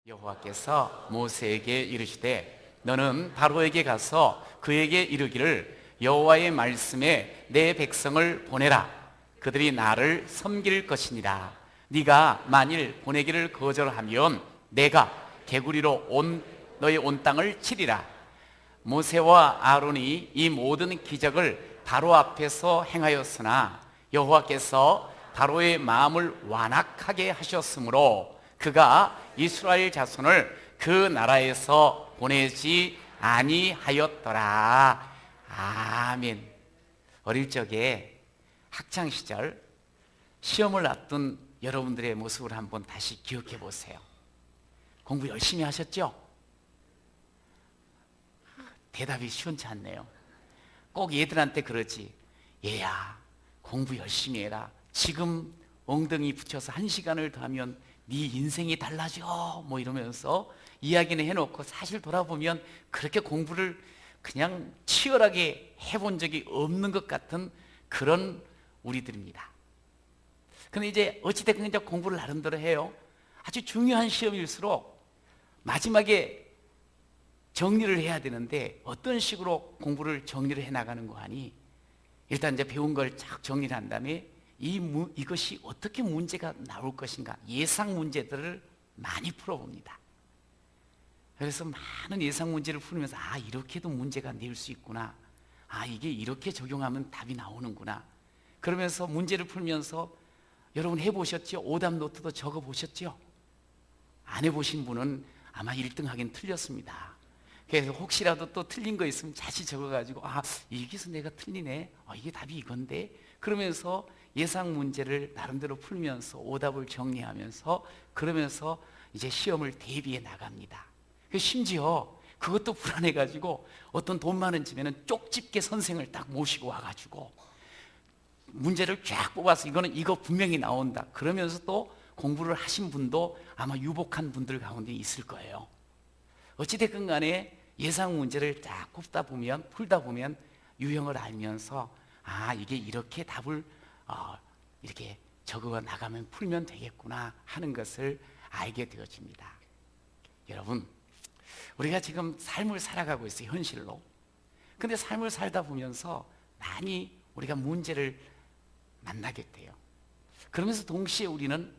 여호와께서 모세에게 이르시되 너는 바로에게 가서 그에게 이르기를 여호와의 말씀에 내 백성을 보내라. 그들이 나를 섬길 것이니라. 네가 만일 보내기를 거절하면 내가 개구리로 너의 온 땅을 치리라. 모세와 아론이 이 모든 기적을 바로 앞에서 행하였으나 여호와께서 바로의 마음을 완악하게 하셨으므로 그가 이스라엘 자손을 그 나라에서 보내지 아니하였더라. 아멘. 어릴 적에 학창 시절 시험을 앞둔 여러분들의 모습을 한번 다시 기억해 보세요. 공부 열심히 하셨죠? 대답이 시원치 않네요. 꼭 얘들한테 그러지. 얘야, 공부 열심히 해라. 지금 엉덩이 붙여서 1시간을 더 하면 네 인생이 달라져. 뭐 이러면서 이야기는 해놓고 사실 돌아보면 그렇게 공부를 그냥 치열하게 해본 적이 없는 것 같은 그런 우리들입니다. 근데 이제 어찌됐건 이제 공부를 나름대로 해요. 아주 중요한 시험일수록 마지막에 정리를 해야 되는데 어떤 식으로 공부를 정리를 해나가는 거 하니 일단 이제 배운 걸 쫙 정리를 한 다음에 이것이 어떻게 문제가 나올 것인가 예상 문제들을 많이 풀어봅니다. 그래서 많은 예상 문제를 풀면서 이렇게도 문제가 낼 수 있구나. 이게 이렇게 적용하면 답이 나오는구나. 그러면서 문제를 풀면서 여러분 해보셨죠? 오답 노트도 적어보셨죠? 안 해보신 분은 아마 1등 하긴 틀렸습니다. 그래서 혹시라도 또 틀린 거 있으면 다시 적어가지고 여기서 내가 틀리네. 이게 답이 이건데. 그러면서 예상 문제를 나름대로 풀면서 오답을 정리하면서 그러면서 이제 시험을 대비해 나갑니다. 심지어 그것도 불안해가지고 어떤 돈 많은 집에는 쪽집게 선생을 딱 모시고 와가지고 문제를 쫙 뽑아서 이거 분명히 나온다. 그러면서 또 공부를 하신 분도 아마 유복한 분들 가운데 있을 거예요. 어찌됐건 간에 예상 문제를 딱 풀다 보면 유형을 알면서 이게 이렇게 답을 이렇게 적어 나가면 풀면 되겠구나 하는 것을 알게 되어집니다. 여러분, 우리가 지금 삶을 살아가고 있어요, 현실로. 근데 삶을 살다 보면서 많이 우리가 문제를 만나게 돼요. 그러면서 동시에 우리는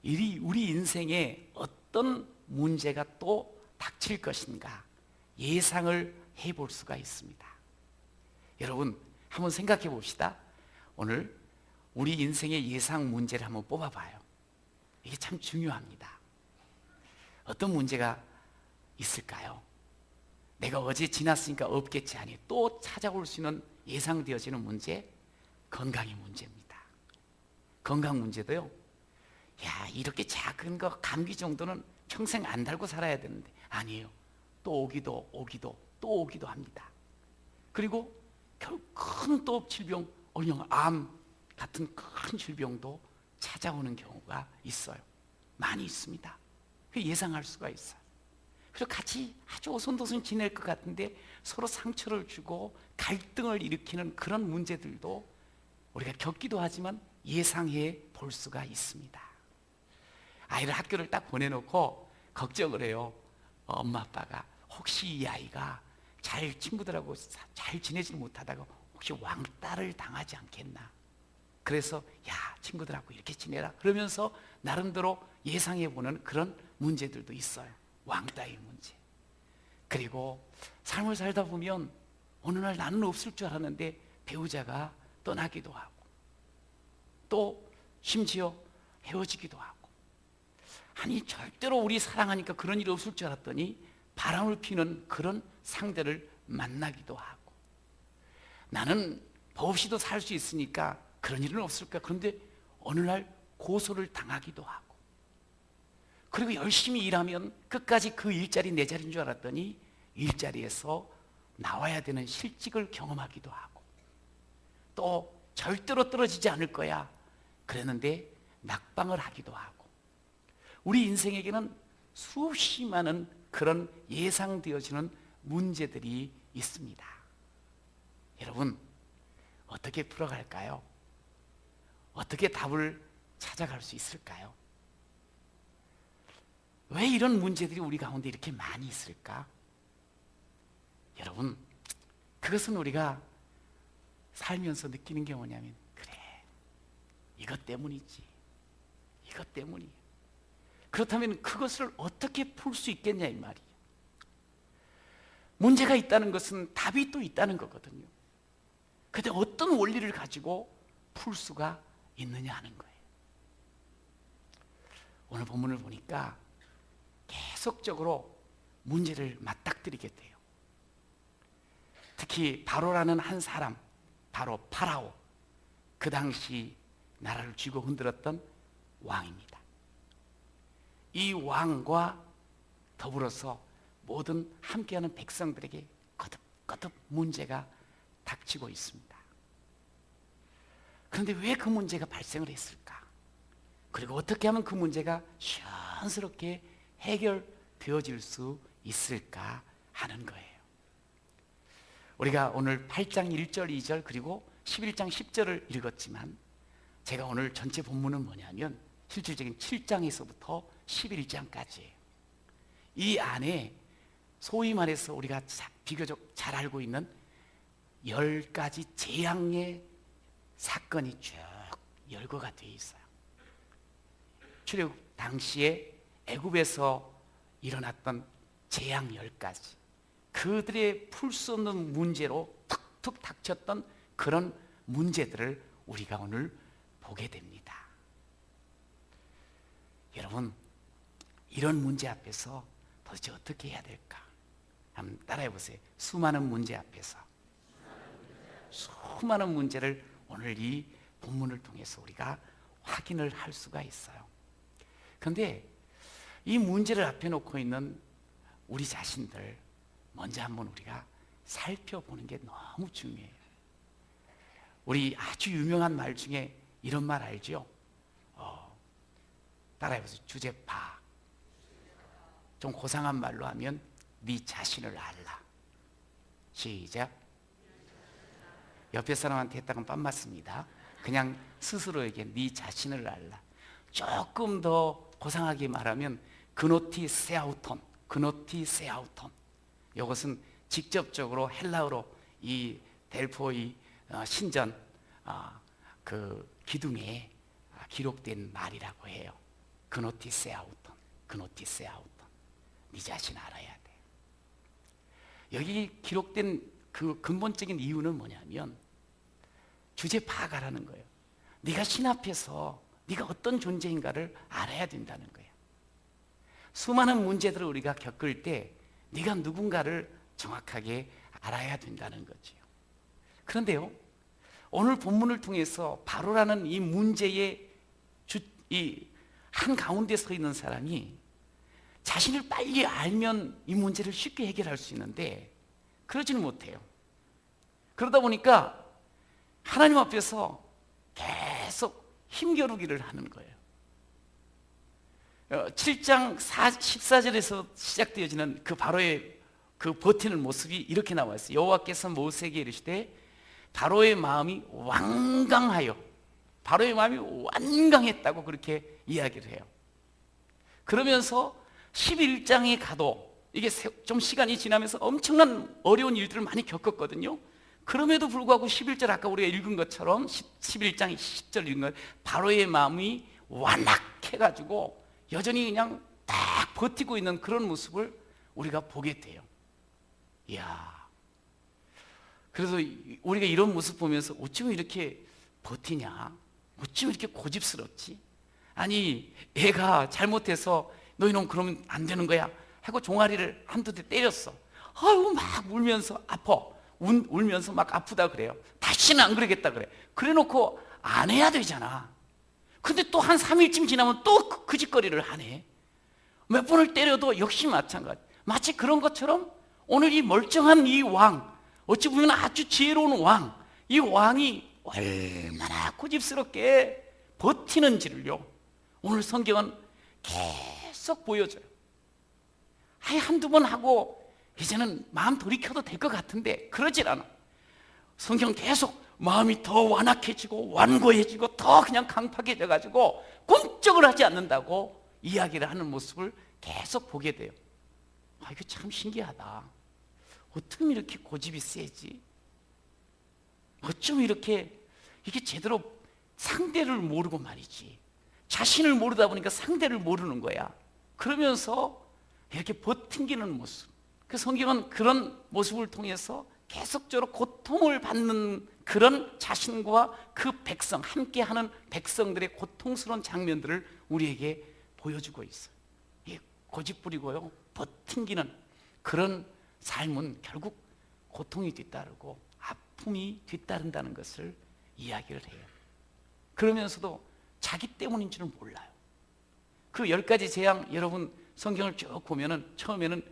우리 인생에 어떤 문제가 또 닥칠 것인가 예상을 해볼 수가 있습니다. 여러분, 한번 생각해 봅시다. 오늘 우리 인생의 예상 문제를 한번 뽑아봐요. 이게 참 중요합니다. 어떤 문제가 있을까요? 내가 어제 지났으니까 없겠지 하니 또 찾아올 수 있는 예상되어지는 문제, 건강의 문제입니다. 건강 문제도요. 이렇게 작은 거 감기 정도는 평생 안 달고 살아야 되는데 아니에요. 또 오기도 합니다. 그리고 결국 큰 또 질병, 암 같은 큰 질병도 찾아오는 경우가 있어요. 많이 있습니다. 예상할 수가 있어요. 그래서 같이 아주 오손도손 지낼 것 같은데 서로 상처를 주고 갈등을 일으키는 그런 문제들도 우리가 겪기도 하지만 예상해 볼 수가 있습니다. 아이를 학교를 딱 보내놓고 걱정을 해요. 엄마 아빠가 혹시 이 아이가 친구들하고 잘 지내지 못하다가 혹시 왕따를 당하지 않겠나. 그래서 친구들하고 이렇게 지내라 그러면서 나름대로 예상해보는 그런 문제들도 있어요. 왕따의 문제. 그리고 삶을 살다 보면 어느 날 나는 없을 줄 알았는데 배우자가 떠나기도 하고 또 심지어 헤어지기도 하고 절대로 우리 사랑하니까 그런 일이 없을 줄 알았더니 바람을 피는 그런 상대를 만나기도 하고 나는 법 없이도 살 수 있으니까 그런 일은 없을까. 그런데 어느 날 고소를 당하기도 하고 그리고 열심히 일하면 끝까지 그 일자리 내 자리인 줄 알았더니 일자리에서 나와야 되는 실직을 경험하기도 하고 또 절대로 떨어지지 않을 거야 그랬는데 낙방을 하기도 하고 우리 인생에게는 수없이 많은 그런 예상되어지는 문제들이 있습니다. 여러분, 어떻게 풀어갈까요? 어떻게 답을 찾아갈 수 있을까요? 왜 이런 문제들이 우리 가운데 이렇게 많이 있을까? 여러분, 그것은 우리가 살면서 느끼는 게 뭐냐면, 그래, 이것 때문이지, 이것 때문이야. 그렇다면 그것을 어떻게 풀 수 있겠냐 이 말이에요. 문제가 있다는 것은 답이 또 있다는 거거든요. 그런데 어떤 원리를 가지고 풀 수가 있느냐 하는 거예요. 오늘 본문을 보니까 계속적으로 문제를 맞닥뜨리게 돼요. 특히 바로라는 한 사람, 바로 파라오, 그 당시 나라를 쥐고 흔들었던 왕입니다. 이 왕과 더불어서 모든 함께하는 백성들에게 거듭거듭 문제가 닥치고 있습니다. 그런데 왜 그 문제가 발생을 했을까? 그리고 어떻게 하면 그 문제가 시원스럽게 해결되어질 수 있을까 하는 거예요. 우리가 오늘 8장 1절 2절 그리고 11장 10절을 읽었지만, 제가 오늘 전체 본문은 뭐냐면 실질적인 7장에서부터 11장까지예요. 이 안에 소위 말해서 우리가 비교적 잘 알고 있는 10가지 재앙의 사건이 쭉 열거가 되어 있어요. 출애굽 당시에 애굽에서 일어났던 재앙 10가지, 그들의 풀 수 없는 문제로 툭툭 닥쳤던 그런 문제들을 우리가 오늘 보게 됩니다. 여러분, 이런 문제 앞에서 도대체 어떻게 해야 될까? 한번 따라해 보세요. 수많은 문제 앞에서, 수많은 문제를 오늘 이 본문을 통해서 우리가 확인을 할 수가 있어요. 그런데 이 문제를 앞에 놓고 있는 우리 자신들, 먼저 한번 우리가 살펴보는 게 너무 중요해요. 우리 아주 유명한 말 중에 이런 말 알죠? 따라해보세요. 주제파. 좀 고상한 말로 하면 네 자신을 알라. 시작. 옆에 사람한테 했다간 빰 맞습니다. 그냥 스스로에게 네 자신을 알라. 조금 더 고상하게 말하면 그노티 세아우톤, 그노티 세아우톤. 이것은 직접적으로 헬라어로 이 델포이 신전 그 기둥에 기록된 말이라고 해요. 그노티 세아우톤, 그노티 세아우톤. 네 자신 알아야 돼. 여기 기록된 그 근본적인 이유는 뭐냐면 주제 파악하라는 거예요. 네가 신 앞에서 네가 어떤 존재인가를 알아야 된다는 거예요. 수많은 문제들을 우리가 겪을 때 네가 누군가를 정확하게 알아야 된다는 거지요. 그런데요, 오늘 본문을 통해서 바로라는 이 문제의 이 한 가운데 서 있는 사람이 자신을 빨리 알면 이 문제를 쉽게 해결할 수 있는데 그러지는 못해요. 그러다 보니까 하나님 앞에서 계속 힘겨루기를 하는 거예요. 7장 14절에서 시작되어지는 그 바로의 그 버티는 모습이 이렇게 나와 있어요. 여호와께서 모세에게 이르시되 바로의 마음이 완강하여, 바로의 마음이 완강했다고 그렇게 이야기를 해요. 그러면서 11장에 가도 이게 좀 시간이 지나면서 엄청난 어려운 일들을 많이 겪었거든요. 그럼에도 불구하고 11절 아까 우리가 읽은 것처럼 11장 10절 읽은 것, 바로의 마음이 완악해가지고 여전히 그냥 딱 버티고 있는 그런 모습을 우리가 보게 돼요. 이야, 그래서 우리가 이런 모습 보면서 어쩌면 이렇게 버티냐, 어쩌면 이렇게 고집스럽지, 아니 애가 잘못해서 너희는 그러면 안 되는 거야 하고 종아리를 한두 대 때렸어. 아유 막 울면서 아파, 울면서 막 아프다 그래요. 다시는 안 그러겠다 그래. 그래놓고 안 해야 되잖아. 근데 또 한 3일쯤 지나면 또 그 짓거리를 하네. 몇 번을 때려도 역시 마찬가지. 마치 그런 것처럼 오늘 이 멀쩡한 이 왕, 어찌 보면 아주 지혜로운 왕, 이 왕이 얼마나 고집스럽게 버티는지를요, 오늘 성경은 계속 보여줘요. 아예 한두 번 하고 이제는 마음 돌이켜도 될 것 같은데 그러질 않아. 성경 계속 마음이 더 완악해지고 완고해지고 더 그냥 강팍해져가지고 꿈쩍을 하지 않는다고 이야기를 하는 모습을 계속 보게 돼요. 아, 이거 참 신기하다. 어쩜 이렇게 고집이 세지? 어쩜 이렇게 이게 제대로 상대를 모르고 말이지. 자신을 모르다 보니까 상대를 모르는 거야. 그러면서 이렇게 버팅기는 모습. 그 성경은 그런 모습을 통해서 계속적으로 고통을 받는 그런 자신과 그 백성, 함께하는 백성들의 고통스러운 장면들을 우리에게 보여주고 있어요. 이 고집부리고요, 버팅기는 그런 삶은 결국 고통이 뒤따르고 아픔이 뒤따른다는 것을 이야기를 해요. 그러면서도 자기 때문인 줄은 몰라요. 그 10가지 재앙, 여러분 성경을 쭉 보면은 처음에는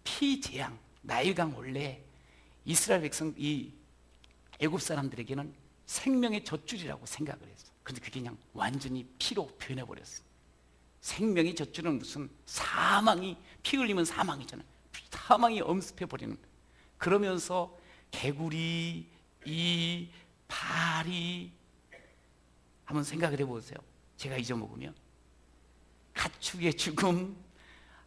피재앙, 나일강 원래 이스라엘 백성, 이 애굽 사람들에게는 생명의 젖줄이라고 생각을 했어. 근데 그게 그냥 완전히 피로 변해버렸어. 생명의 젖줄은 무슨 사망이, 피 흘리면 사망이잖아요. 사망이 엄습해버리는. 그러면서 개구리, 이 파리, 한번 생각을 해보세요. 제가 잊어먹으면 가축의 죽음,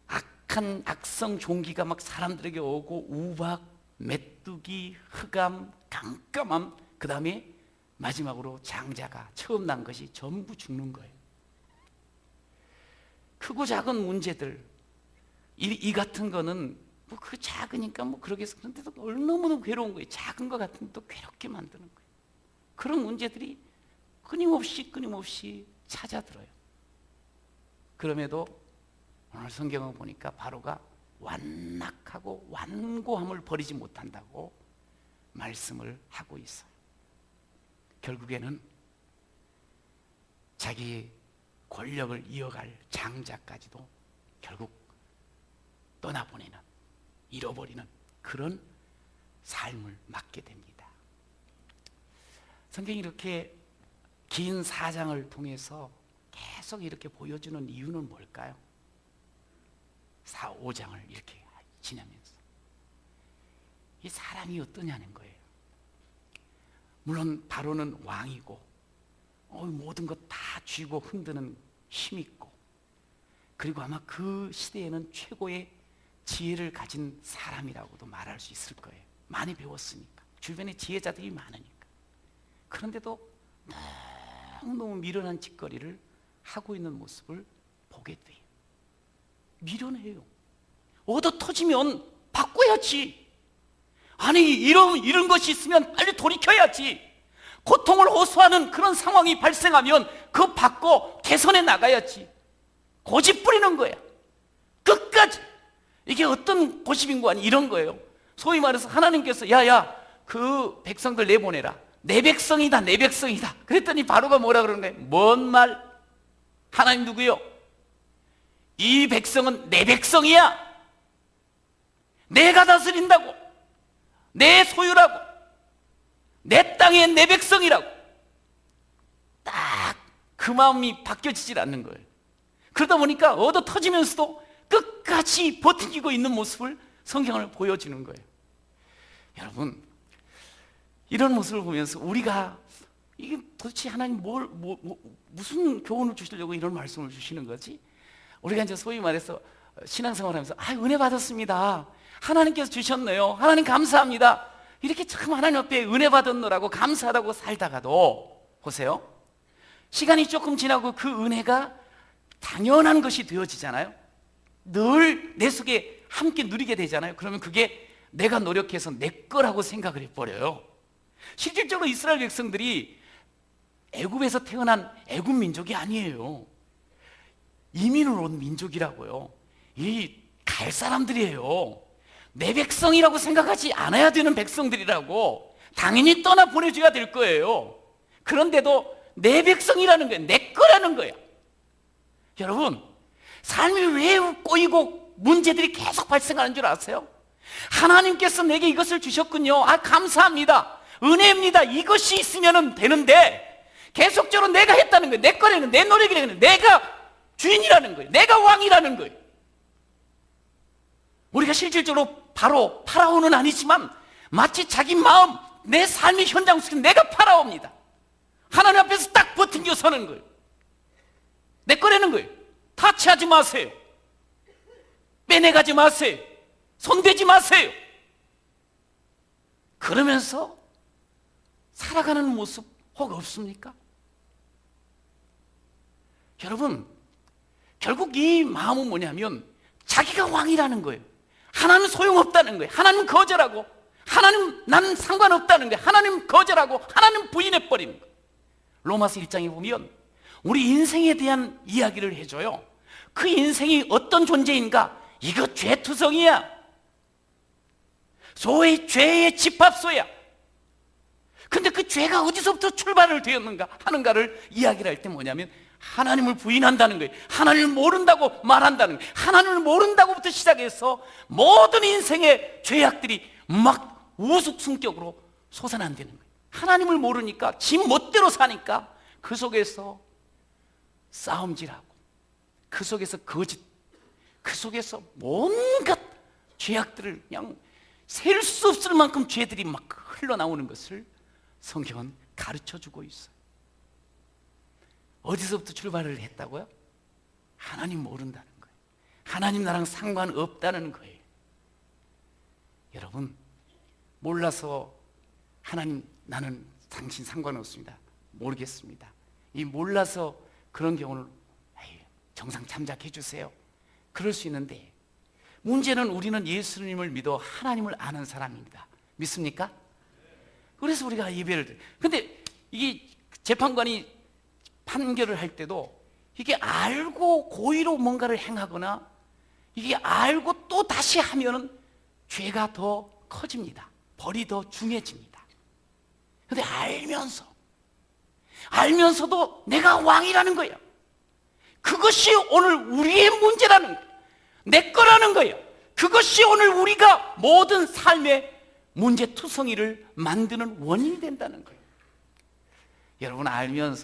악한 악성 종기가 막 사람들에게 오고, 우박, 메뚜기, 흑암, 깜깜함, 그 다음에 마지막으로 장자가 처음 난 것이 전부 죽는 거예요. 크고 작은 문제들, 이 같은 거는 뭐 그 작으니까 뭐 그러겠어. 그런데도 너무너무 괴로운 거예요. 작은 것 같은데 또 괴롭게 만드는 거예요. 그런 문제들이 끊임없이 찾아들어요. 그럼에도 오늘 성경을 보니까 바로가 완악하고 완고함을 버리지 못한다고 말씀을 하고 있어요. 결국에는 자기 권력을 이어갈 장자까지도 결국 떠나보내는, 잃어버리는 그런 삶을 맞게 됩니다. 성경이 이렇게 긴 4장을 통해서 계속 이렇게 보여주는 이유는 뭘까요? 4, 5장을 이렇게 지나면서 이 사람이 어떠냐는 거예요. 물론 바로는 왕이고 모든 것 다 쥐고 흔드는 힘 있고, 그리고 아마 그 시대에는 최고의 지혜를 가진 사람이라고도 말할 수 있을 거예요. 많이 배웠으니까, 주변에 지혜자들이 많으니까. 그런데도 너무 미련한 짓거리를 하고 있는 모습을 보게 돼요. 미련해요. 얻어 터지면 바꿔야지. 아니, 이런 것이 있으면 빨리 돌이켜야지. 고통을 호소하는 그런 상황이 발생하면 그거 바꿔 개선해 나가야지. 고집 부리는 거야. 끝까지. 이게 어떤 고집인고 아니 이런 거예요. 소위 말해서 하나님께서 야야 그 백성들 내보내라. 내 백성이다, 내 백성이다. 그랬더니 바로가 뭐라 그러는 거예요? 뭔 말? 하나님 누구요? 이 백성은 내 백성이야. 내가 다스린다고. 내 소유라고. 내 땅의 내 백성이라고. 딱 그 마음이 바뀌어지질 않는 거예요. 그러다 보니까 얻어 터지면서도 끝까지 버티고 있는 모습을 성경을 보여주는 거예요. 여러분, 이런 모습을 보면서 우리가 이게 도대체 하나님 무슨 교훈을 주시려고 이런 말씀을 주시는 거지? 우리가 이제 소위 말해서 신앙생활하면서 은혜 받았습니다. 하나님께서 주셨네요. 하나님 감사합니다. 이렇게 참 하나님 앞에 은혜 받았노라고 감사하다고 살다가도 보세요. 시간이 조금 지나고 그 은혜가 당연한 것이 되어지잖아요. 늘 내 속에 함께 누리게 되잖아요. 그러면 그게 내가 노력해서 내 거라고 생각을 해버려요. 실질적으로 이스라엘 백성들이 애굽에서 태어난 애굽 민족이 아니에요. 이민을 온 민족이라고요. 이 갈 사람들이에요. 내 백성이라고 생각하지 않아야 되는 백성들이라고. 당연히 떠나 보내줘야 될 거예요. 그런데도 내 백성이라는 거예요. 내 거라는 거예요. 여러분, 삶이 왜 꼬이고 문제들이 계속 발생하는 줄 아세요? 하나님께서 내게 이것을 주셨군요. 감사합니다. 은혜입니다. 이것이 있으면 되는데 계속적으로 내가 했다는 거예요. 내 거라는 거예요. 내 노력이라는 거예요. 내가 주인이라는 거예요. 내가 왕이라는 거예요. 우리가 실질적으로 바로 파라오는 아니지만 마치 자기 마음, 내 삶의 현장 속에 내가 파라오입니다. 하나님 앞에서 딱 버팅겨 서는 거예요. 내 거라는 거예요. 타치하지 마세요. 빼내가지 마세요. 손대지 마세요. 그러면서 살아가는 모습 혹 없습니까? 여러분, 결국 이 마음은 뭐냐면 자기가 왕이라는 거예요. 하나님 소용없다는 거예요. 하나님 거절하고, 하나님 나는 상관없다는 거예요. 하나님 거절하고 하나님 부인해버리는 거예요. 로마서 1장에 보면 우리 인생에 대한 이야기를 해줘요. 그 인생이 어떤 존재인가? 이거 죄투성이야. 소위 죄의 집합소야. 근데 그 죄가 어디서부터 출발을 되었는가 하는가를 이야기를 할 때 뭐냐면 하나님을 부인한다는 거예요. 하나님을 모른다고 말한다는 거예요. 하나님을 모른다고부터 시작해서 모든 인생의 죄악들이 막 우스승격으로 솟아난다는 거예요. 하나님을 모르니까 지 멋대로 사니까 그 속에서 싸움질하고, 그 속에서 거짓, 그 속에서 온갖 죄악들을 그냥 셀 수 없을 만큼 죄들이 막 흘러나오는 것을 성경은 가르쳐주고 있어요. 어디서부터 출발을 했다고요? 하나님 모른다는 거예요. 하나님 나랑 상관없다는 거예요. 여러분, 몰라서 하나님 나는 당신 상관없습니다, 모르겠습니다, 이 몰라서 그런 경우는 정상 참작해 주세요, 그럴 수 있는데, 문제는 우리는 예수님을 믿어 하나님을 아는 사람입니다. 믿습니까? 그래서 우리가 예배를 드려요. 근데 이게 재판관이 판결을 할 때도 이게 알고 고의로 뭔가를 행하거나 이게 알고 또 다시 하면은 죄가 더 커집니다. 벌이 더 중해집니다. 근데 알면서도 내가 왕이라는 거예요. 그것이 오늘 우리의 문제라는 거예요. 내 거라는 거예요. 그것이 오늘 우리가 모든 삶의 문제투성이를 만드는 원인이 된다는 거예요. 여러분, 알면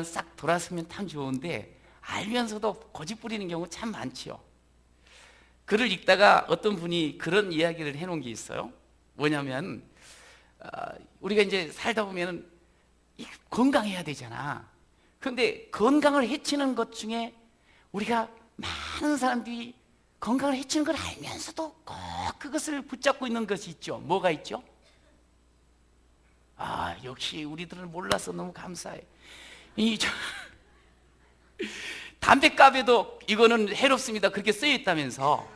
싹 돌아서면 참 좋은데 알면서도 고집 부리는 경우 참 많지요. 글을 읽다가 어떤 분이 그런 이야기를 해놓은 게 있어요. 뭐냐면 우리가 이제 살다 보면 건강해야 되잖아. 그런데 건강을 해치는 것 중에 우리가 많은 사람들이 건강을 해치는 걸 알면서도 꼭 그것을 붙잡고 있는 것이 있죠. 뭐가 있죠? 역시 우리들은 몰라서 너무 감사해. 담뱃값에도 이거는 해롭습니다, 그렇게 쓰여 있다면서.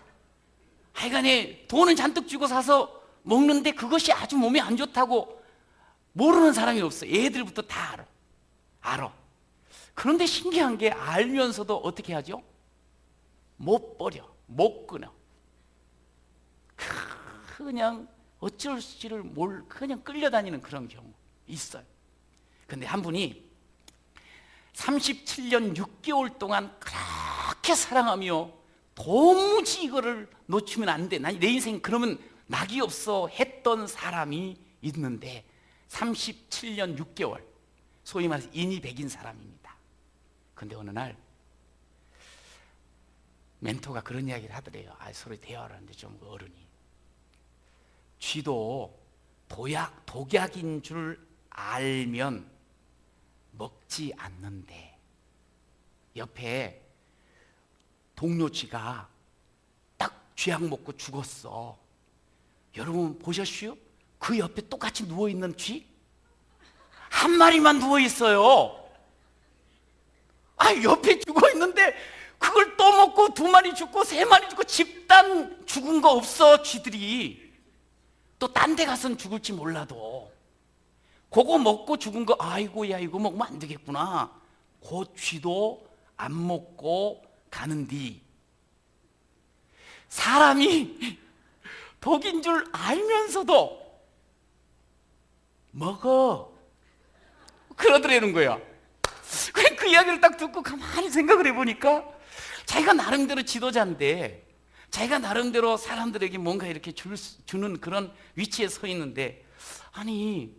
하여간에 돈은 잔뜩 주고 사서 먹는데 그것이 아주 몸에 안 좋다고 모르는 사람이 없어. 애들부터 다 알아. 그런데 신기한 게 알면서도 어떻게 하죠? 못 버려, 못 끊어. 그냥 어쩔지를 그냥 끌려다니는 그런 경우 있어요. 근데 한 분이 37년 6개월 동안 그렇게 사랑하며 도무지 이거를 놓치면 안 돼, 내 인생 그러면 낙이 없어 했던 사람이 있는데 37년 6개월, 소위 말해서 인이 백인 사람입니다. 근데 어느 날 멘토가 그런 이야기를 하더래요. 서로 대화를 하는데 좀 어른이, 쥐도 독약인 줄 알면 먹지 않는데 옆에 동료 쥐가 딱 쥐약 먹고 죽었어. 여러분 보셨슈? 그 옆에 똑같이 누워있는 쥐? 한 마리만 누워있어요. 옆에 죽어있는데 그걸 또 먹고 2마리 죽고 3마리 죽고 집단 죽은 거 없어. 쥐들이 또 딴 데 가서는 죽을지 몰라도 그거 먹고 죽은 거, 아이고야 이거 먹으면 안 되겠구나, 그 쥐도 안 먹고 가는디 사람이 독인 줄 알면서도 먹어 그러더라는 거야. 그 이야기를 딱 듣고 가만히 생각을 해보니까 자기가 나름대로 지도자인데, 자기가 나름대로 사람들에게 뭔가 이렇게 주는 그런 위치에 서 있는데, 아니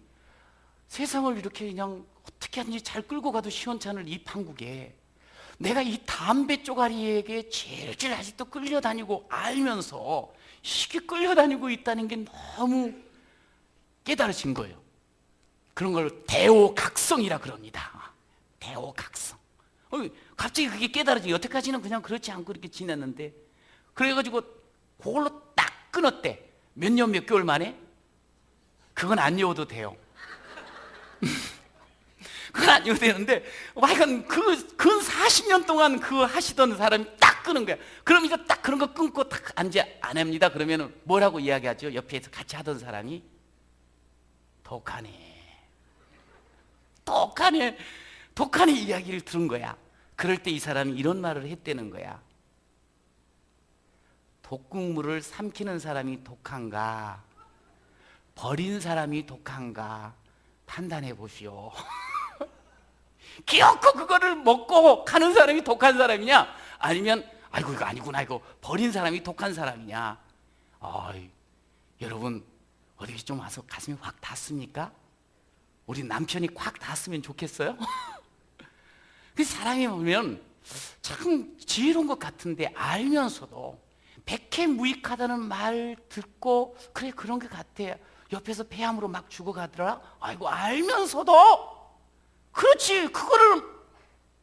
세상을 이렇게 그냥 어떻게 하든지 잘 끌고 가도 시원찮을 이 판국에 내가 이 담배 쪼가리에게 질질 아직도 끌려다니고 알면서 쉽게 끌려다니고 있다는 게 너무 깨달으신 거예요. 그런 걸 대오각성이라 그럽니다. 대오각성. 갑자기 그게 깨달아지. 여태까지는 그냥 그렇지 않고 이렇게 지냈는데 그래가지고 그걸로 딱 끊었대. 몇 년 몇 개월 만에? 그건 안 외워도 돼요. 그건 안 외워도 되는데 하여간 근 40년 동안 그 하시던 사람이 딱 끊은 거야. 그럼 이제 딱 그런 거 끊고 딱 이제 안 합니다. 그러면 뭐라고 이야기하죠? 옆에서 같이 하던 사람이 독하네, 독하네, 독하네 이야기를 들은 거야. 그럴 때 이 사람이 이런 말을 했다는 거야. 독국물을 삼키는 사람이 독한가, 버린 사람이 독한가 판단해 보시오. 기어코 그거를 먹고 가는 사람이 독한 사람이냐, 아니면 아이고 이거 아니구나, 이거 버린 사람이 독한 사람이냐. 여러분 어디 좀 와서 가슴이 확 닿습니까? 우리 남편이 확 닿았으면 좋겠어요? 그 사람이 보면 참 지혜로운 것 같은데 알면서도 백해무익하다는 말 듣고 그래 그런 것 같아. 옆에서 폐암으로 막 죽어가더라. 아이고 알면서도 그렇지 그거를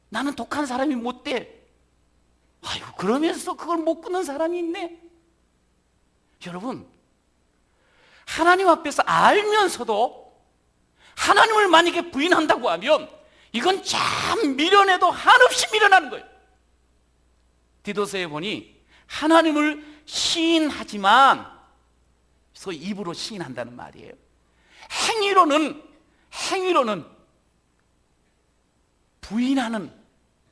나는 독한 사람이 못 돼. 아이고 그러면서 그걸 못 끊는 사람이 있네. 여러분 하나님 앞에서 알면서도 하나님을 만약에 부인한다고 하면 이건 참 미련해도 한없이 미련하는 거예요. 디도서에 보니 하나님을 시인하지만, 소위 입으로 시인한다는 말이에요. 행위로는 부인하는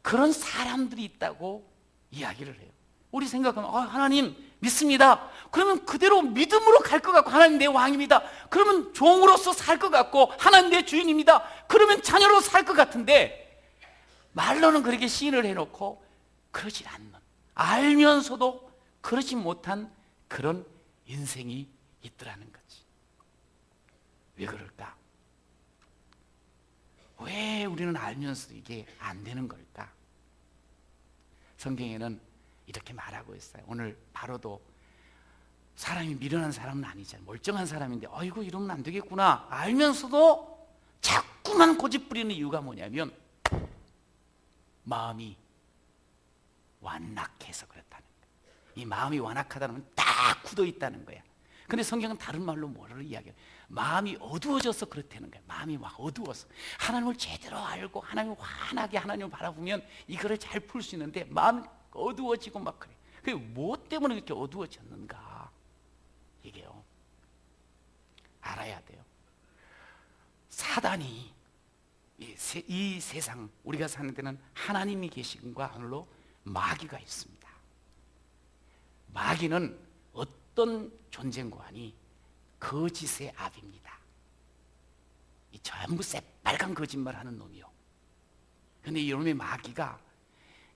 그런 사람들이 있다고 이야기를 해요. 우리 생각하면 하나님 믿습니다. 그러면 그대로 믿음으로 갈 것 같고, 하나님 내 왕입니다. 그러면 종으로서 살 것 같고, 하나님 내 주인입니다. 그러면 자녀로 살 것 같은데 말로는 그렇게 시인을 해놓고 그러질 않는, 알면서도 그러지 못한 그런 인생이 있더라는 거지. 왜 그럴까? 왜 우리는 알면서도 이게 안 되는 걸까? 성경에는 이렇게 말하고 있어요. 오늘 바로도 사람이 미련한 사람은 아니잖아요. 멀쩡한 사람인데 아이고 이러면 안 되겠구나 알면서도 자꾸만 고집 부리는 이유가 뭐냐면 마음이 완악해서 그렇다는 거예요. 이 마음이 완악하다는 건 딱 굳어 있다는 거야. 근데 성경은 다른 말로 뭐를 이야기해요? 마음이 어두워져서 그렇다는 거예요. 마음이 막 어두워서 하나님을 제대로 알고 하나님을 환하게 하나님을 바라보면 이거를 잘 풀 수 있는데 마음이 어두워지고 막 그래. 그게 뭐 때문에 이렇게 어두워졌는가? 이게요, 알아야 돼요. 사단이 이 세상 우리가 사는 데는 하나님이 계신과 하늘로 마귀가 있습니다. 마귀는 어떤 존재인가 하니 거짓의 압입니다. 이 전부 새빨간 거짓말하는 놈이요. 근데 이놈의 마귀가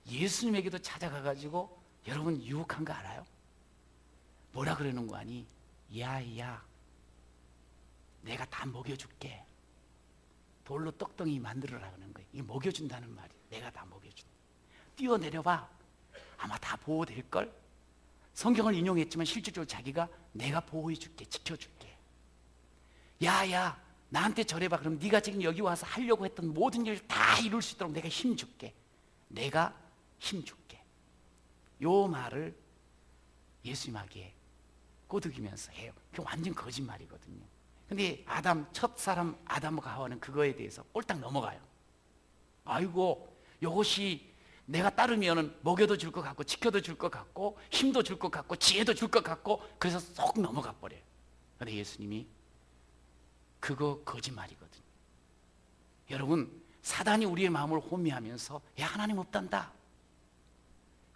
예수님에게도 찾아가가지고 여러분 유혹한 거 알아요? 뭐라 그러는 거 아니? 야야 내가 다 먹여줄게. 돌로 떡덩이 만들어라 그러는 거예요. 이게 먹여준다는 말이에요. 내가 다 먹여준다. 뛰어내려봐. 아마 다 보호될걸? 성경을 인용했지만 실질적으로 자기가 내가 보호해줄게, 지켜줄게. 야야 나한테 절해봐. 그럼 네가 지금 여기 와서 하려고 했던 모든 일을 다 이룰 수 있도록 내가 힘줄게. 내가 힘줄게. 요 말을 예수님에게 꼬드기면서 해요. 그게 완전 거짓말이거든요. 근데 첫 사람 아담과 하와는 그거에 대해서 꼴딱 넘어가요. 아이고 이것이 내가 따르면 먹여도 줄 것 같고 지켜도 줄 것 같고 힘도 줄 것 같고 지혜도 줄 것 같고 그래서 쏙 넘어가 버려요. 근데 예수님이 그거 거짓말이거든요. 여러분 사단이 우리의 마음을 혼미하면서 야 하나님 없단다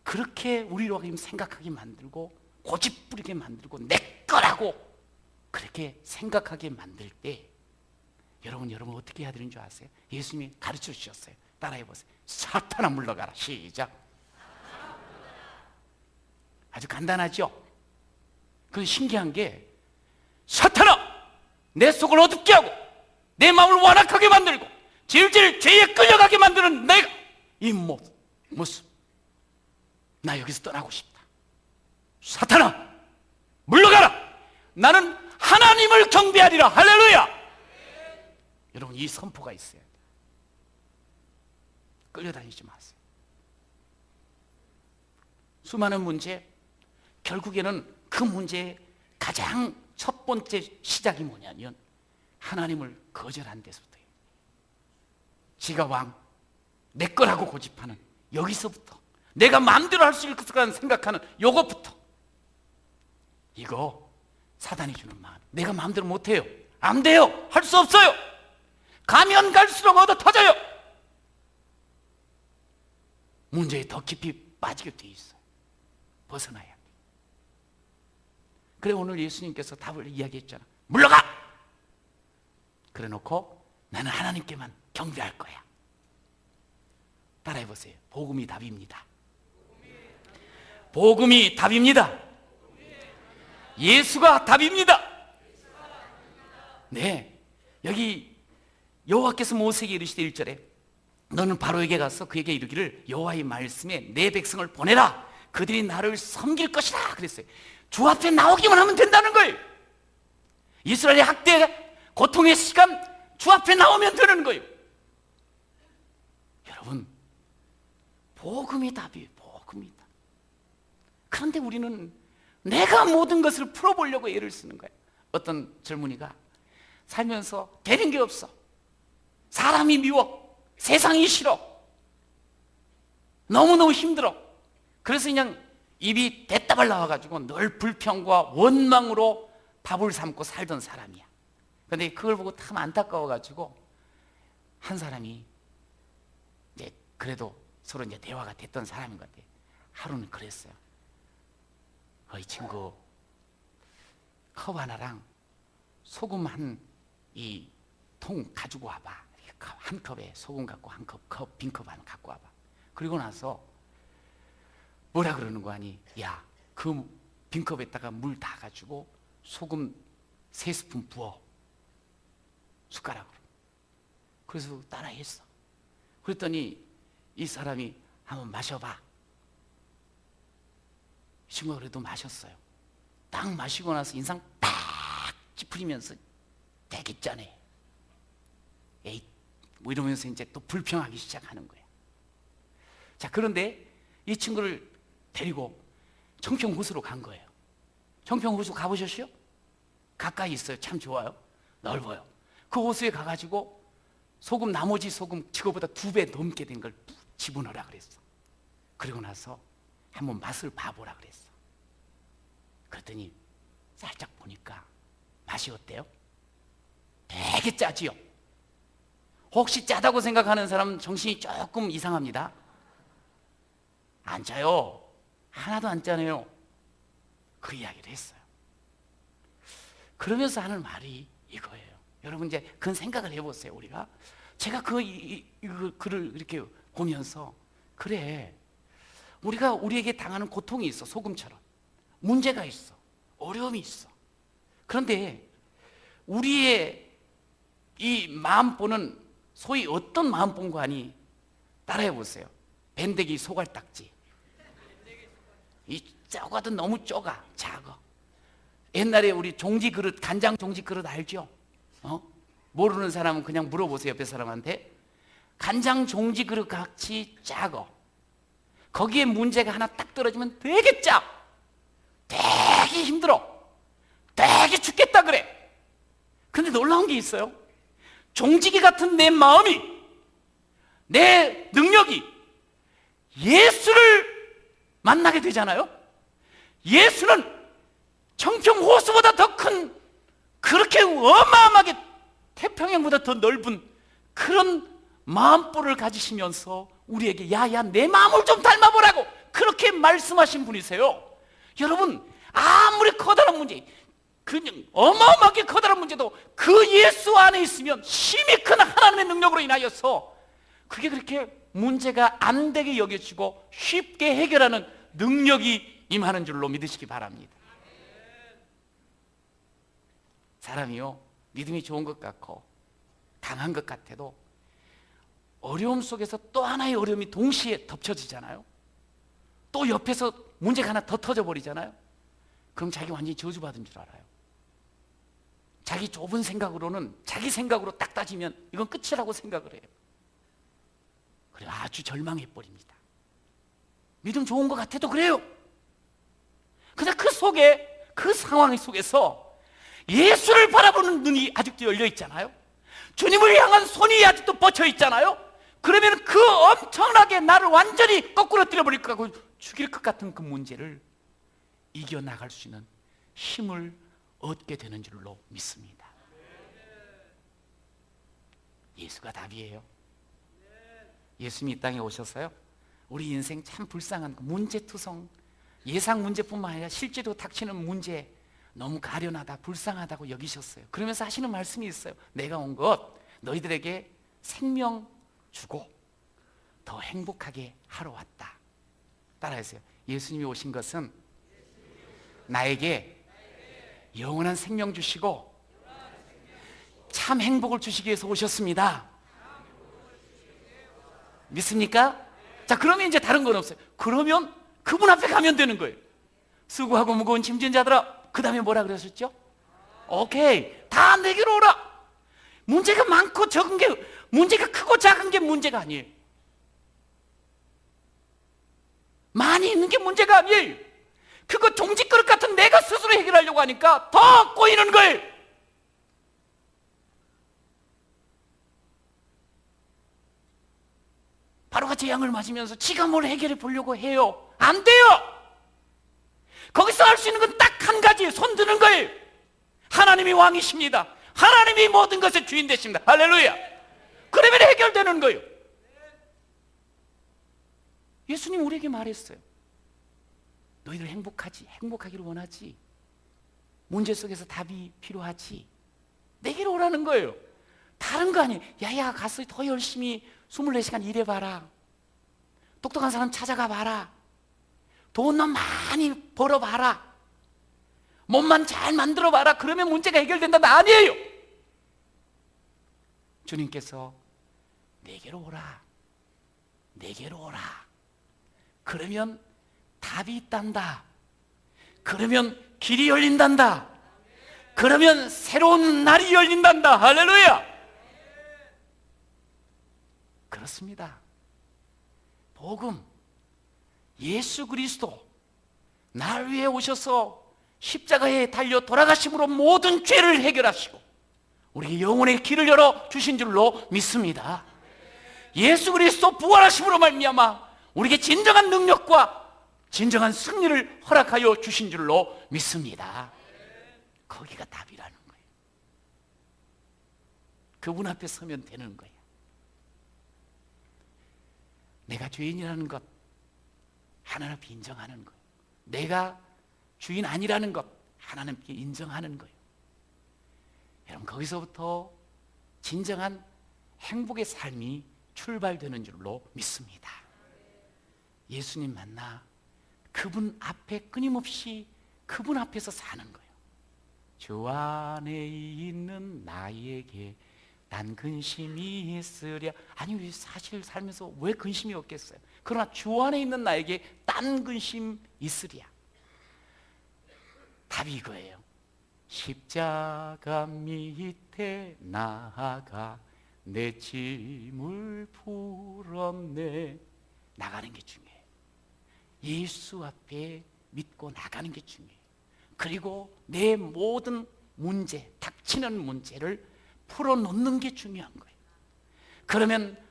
그렇게 우리로 생각하게 만들고 고집 부리게 만들고 내 거라고 그렇게 생각하게 만들 때 여러분 어떻게 해야 되는 줄 아세요? 예수님이 가르쳐 주셨어요. 따라해 보세요. 사탄아 물러가라. 시작. 아주 간단하죠? 그 신기한 게 사탄아 내 속을 어둡게 하고 내 마음을 완악하게 만들고 질질 죄에 끌려가게 만드는 내가 이 모습 나 여기서 떠나고 싶다. 사탄아 물러가라. 나는 하나님을 경배하리라. 할렐루야. 여러분 이 선포가 있어야 돼요. 끌려다니지 마세요. 수많은 문제 결국에는 그 문제의 가장 첫 번째 시작이 뭐냐면 하나님을 거절한 데서부터예요. 지가 왕, 내 거라고 고집하는 여기서부터, 내가 마음대로 할 수 있을 거라는 생각하는 요것부터, 이거 사단이 주는 마음. 내가 마음대로 못해요, 안 돼요, 할 수 없어요. 가면 갈수록 얻어 터져요. 문제에 더 깊이 빠지게 돼 있어요. 벗어나야 돼. 그래 오늘 예수님께서 답을 이야기했잖아. 물러가! 그래 놓고 나는 하나님께만 경배할 거야. 따라해 보세요. 복음이 답입니다. 복음이 답입니다. 예수가 답입니다. 네, 여기 여호와께서 모세에게 이르시되 1절에 너는 바로에게 가서 그에게 이르기를 여호와의 말씀에 내 백성을 보내라. 그들이 나를 섬길 것이라 그랬어요. 주 앞에 나오기만 하면 된다는 거예요. 이스라엘의 학대, 고통의 시간 주 앞에 나오면 되는 거예요. 여러분, 복음이 답이에요. 복음이 답. 그런데 우리는 내가 모든 것을 풀어보려고 애를 쓰는 거예요. 어떤 젊은이가 살면서 되는 게 없어. 사람이 미워. 세상이 싫어. 너무너무 힘들어. 그래서 그냥 입이 대따발 나와가지고 늘 불평과 원망으로 밥을 삼고 살던 사람이야. 그런데 그걸 보고 참 안타까워가지고 한 사람이 이제 그래도 서로 이제 대화가 됐던 사람인 것 같아요. 하루는 그랬어요. 어이 친구, 컵 하나랑 소금 한 이 통 가지고 와봐. 한 컵에 소금 갖고 한 컵, 빈컵 하나 갖고 와봐. 그리고 나서 뭐라 그러는 거 아니? 야, 그 빈컵에다가 물 다 가지고 소금 3스푼 부어. 숟가락으로. 그래서 따라했어. 그랬더니 이 사람이 한번 마셔봐. 이 친구가 그래도 마셨어요. 딱 마시고 나서 인상 딱 찌푸리면서 되게 짜네. 에이, 뭐 이러면서 이제 또 불평하기 시작하는 거예요. 자, 그런데 이 친구를 데리고 청평호수로 간 거예요. 청평호수 가보셨어요? 가까이 있어요. 참 좋아요. 넓어요. 그 호수에 가가지고 소금, 나머지 소금 지금보다 2배 넘게 된 걸 집어넣으라 그랬어. 그리고 나서 한번 맛을 봐보라 그랬어. 그랬더니 살짝 보니까 맛이 어때요? 되게 짜지요. 혹시 짜다고 생각하는 사람은 정신이 조금 이상합니다. 안 짜요. 하나도 안 짜네요. 그 이야기를 했어요. 그러면서 하는 말이 이거예요. 여러분 이제 그런 생각을 해보세요. 우리가 제가 그 글을 이렇게 보면서 그래, 우리가 우리에게 당하는 고통이 있어. 소금처럼 문제가 있어. 어려움이 있어. 그런데 우리의 이 마음보는 소위 어떤 마음본과 아니? 따라해 보세요. 밴데기 소갈딱지. 이 작아도 너무 작아. 작아. 옛날에 우리 종지 그릇, 간장 종지 그릇 알죠? 모르는 사람은 그냥 물어보세요. 옆에 사람한테. 간장 종지 그릇 같이 작아. 거기에 문제가 하나 딱 떨어지면 되게 짜. 되게 힘들어. 되게 죽겠다 그래. 근데 놀라운 게 있어요. 종지기 같은 내 마음이, 내 능력이 예수를 만나게 되잖아요. 예수는 청평호수보다 더 큰, 그렇게 어마어마하게 태평양보다 더 넓은 그런 마음보를 가지시면서 우리에게 야야 내 마음을 좀 닮아보라고 그렇게 말씀하신 분이세요. 여러분, 아무리 커다란 문제, 그냥 어마어마하게 커다란 문제도 그 예수 안에 있으면 힘이 큰 하나님의 능력으로 인하여서 그게 그렇게 문제가 안 되게 여겨지고 쉽게 해결하는 능력이 임하는 줄로 믿으시기 바랍니다. 사람이요, 믿음이 좋은 것 같고 강한 것 같아도 어려움 속에서 또 하나의 어려움이 동시에 덮쳐지잖아요. 또 옆에서 문제가 하나 더 터져버리잖아요. 그럼 자기 완전히 저주받은 줄 알아요. 자기 좁은 생각으로는, 자기 생각으로 딱 따지면 이건 끝이라고 생각을 해요. 그래 아주 절망해버립니다. 믿음 좋은 것 같아도 그래요. 근데 그 속에, 그 상황 속에서 예수를 바라보는 눈이 아직도 열려 있잖아요. 주님을 향한 손이 아직도 뻗쳐 있잖아요. 그러면 그 엄청나게 나를 완전히 거꾸로 때려버릴 것 같고 죽일 것 같은 그 문제를 이겨나갈 수 있는 힘을 얻게 되는 줄로 믿습니다. 예수가 답이에요. 예수님이 이 땅에 오셔서요, 우리 인생 참 불쌍한 문제투성, 예상 문제뿐만 아니라 실제로 닥치는 문제 너무 가련하다, 불쌍하다고 여기셨어요. 그러면서 하시는 말씀이 있어요. 내가 온 것 너희들에게 생명 주고 더 행복하게 하러 왔다. 따라하세요. 예수님이 오신 것은 나에게 영원한 생명 주시고 참 행복을 주시기 위해서 오셨습니다. 믿습니까? 자, 그러면 이제 다른 건 없어요. 그러면 그분 앞에 가면 되는 거예요. 수고하고 무거운 짐진 자들아. 그 다음에 뭐라 그러셨죠? 오케이, 다 내게로 오라. 문제가 많고 적은 게, 문제가 크고 작은 게 문제가 아니에요. 많이 있는 게 문제가 아니에요. 그거 종지그릇 같은 내가 스스로 해결하려고 하니까 더 꼬이는 거예요. 바로가 재앙을 맞으면서 지가 뭘 해결해 보려고 해요. 안 돼요. 거기서 할 수 있는 건 딱 한 가지, 손 드는 거예요. 하나님이 왕이십니다. 하나님이 모든 것의 주인 되십니다. 할렐루야. 그러면 해결되는 거예요. 예수님 우리에게 말했어요. 너희들 행복하기를 원하지. 문제 속에서 답이 필요하지. 내게로 오라는 거예요. 다른 거 아니에요. 야야, 가서 더 열심히 24시간 일해봐라. 똑똑한 사람 찾아가 봐라. 돈 너 많이 벌어봐라. 몸만 잘 만들어봐라. 그러면 문제가 해결된다는 아니에요. 주님께서 내게로 오라. 내게로 오라. 그러면 답이 있단다. 그러면 길이 열린단다. 그러면 새로운 날이 열린단다. 할렐루야. 그렇습니다. 복음, 예수 그리스도 날 위해 오셔서 십자가에 달려 돌아가심으로 모든 죄를 해결하시고 우리 영혼의 길을 열어 주신 줄로 믿습니다. 예수 그리스도 부활하심으로 말미암아 우리에게 진정한 능력과 진정한 승리를 허락하여 주신 줄로 믿습니다. 거기가 답이라는 거예요. 그분 앞에 서면 되는 거예요. 내가 죄인이라는 것 하나님 앞에 인정하는 거예요. 내가 주인 아니라는 것 하나님께 인정하는 거예요. 여러분, 거기서부터 진정한 행복의 삶이 출발되는 줄로 믿습니다. 예수님 만나 그분 앞에 끊임없이 그분 앞에서 사는 거예요. 주 안에 있는 나에게 난 근심이 있으랴. 아니, 사실 살면서 왜 근심이 없겠어요? 그러나 주 안에 있는 나에게 딴 근심 있으랴. 답이 이거예요. 십자가 밑에 나아가 내 짐을 풀었네. 나가는 게 중요해요. 예수 앞에 믿고 나가는 게 중요해요. 그리고 내 모든 문제, 닥치는 문제를 풀어놓는 게 중요한 거예요. 그러면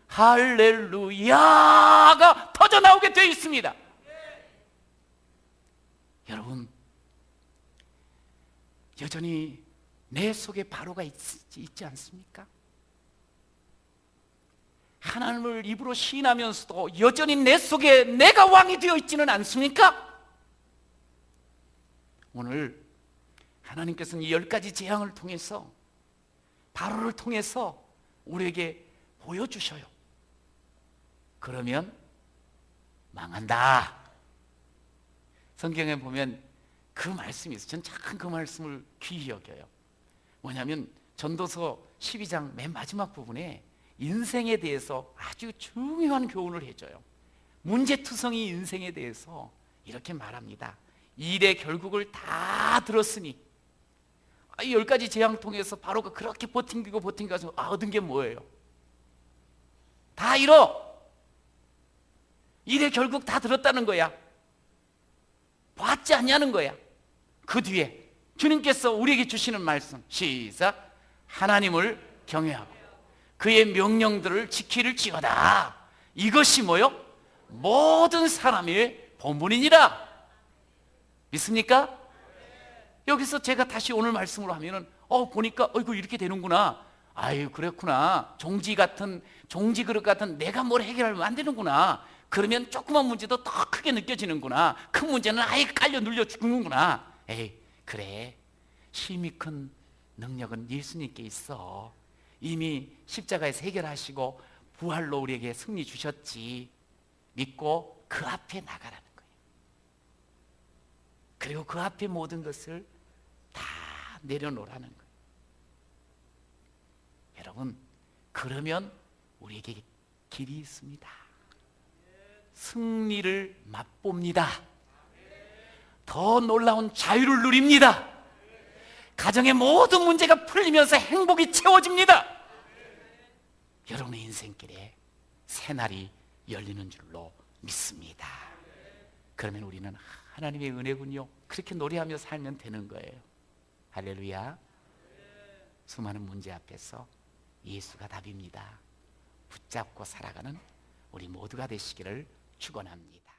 할렐루야가 터져나오게 되어 있습니다. 여러분, 여전히 내 속에 바로가 있지 않습니까? 하나님을 입으로 시인하면서도 여전히 내 속에 내가 왕이 되어 있지는 않습니까? 오늘 하나님께서는 이 10가지 재앙을 통해서, 바로를 통해서 우리에게 보여주셔요. 그러면 망한다. 성경에 보면 그 말씀이 있어요. 전 참 그 말씀을 귀히 여겨요. 뭐냐면 전도서 12장 맨 마지막 부분에 인생에 대해서 아주 중요한 교훈을 해줘요. 문제투성이 인생에 대해서 이렇게 말합니다. 일의 결국을 다 들었으니, 이 10가지 재앙 통해서 바로가 그렇게 버팅기고 얻은 게 뭐예요? 다 잃어. 일의 결국 다 들었다는 거야. 봤지 않냐는 거야. 그 뒤에 주님께서 우리에게 주시는 말씀, 시작. 하나님을 경외하고 그의 명령들을 지키를지어다. 이것이 뭐요? 모든 사람의 본분이니라. 믿습니까? 여기서 제가 다시 오늘 말씀으로 하면은 보니까 이거 이렇게 되는구나. 아유, 그렇구나. 종지 그릇 같은 내가 뭘 해결하면 안 되는구나. 그러면 조그만 문제도 더 크게 느껴지는구나. 큰 문제는 아예 깔려 눌려 죽는구나. 에이, 그래. 힘이 큰 능력은 예수님께 있어. 이미 십자가에서 해결하시고 부활로 우리에게 승리 주셨지. 믿고 그 앞에 나가라는 거예요. 그리고 그 앞에 모든 것을 다 내려놓으라는 거예요. 여러분, 그러면 우리에게 길이 있습니다. 승리를 맛봅니다. 더 놀라운 자유를 누립니다. 가정의 모든 문제가 풀리면서 행복이 채워집니다. 여러분의 인생길에 새날이 열리는 줄로 믿습니다. 그러면 우리는 하나님의 은혜군요. 그렇게 노래하며 살면 되는 거예요. 할렐루야. 수많은 문제 앞에서 예수가 답입니다. 붙잡고 살아가는 우리 모두가 되시기를 축원합니다.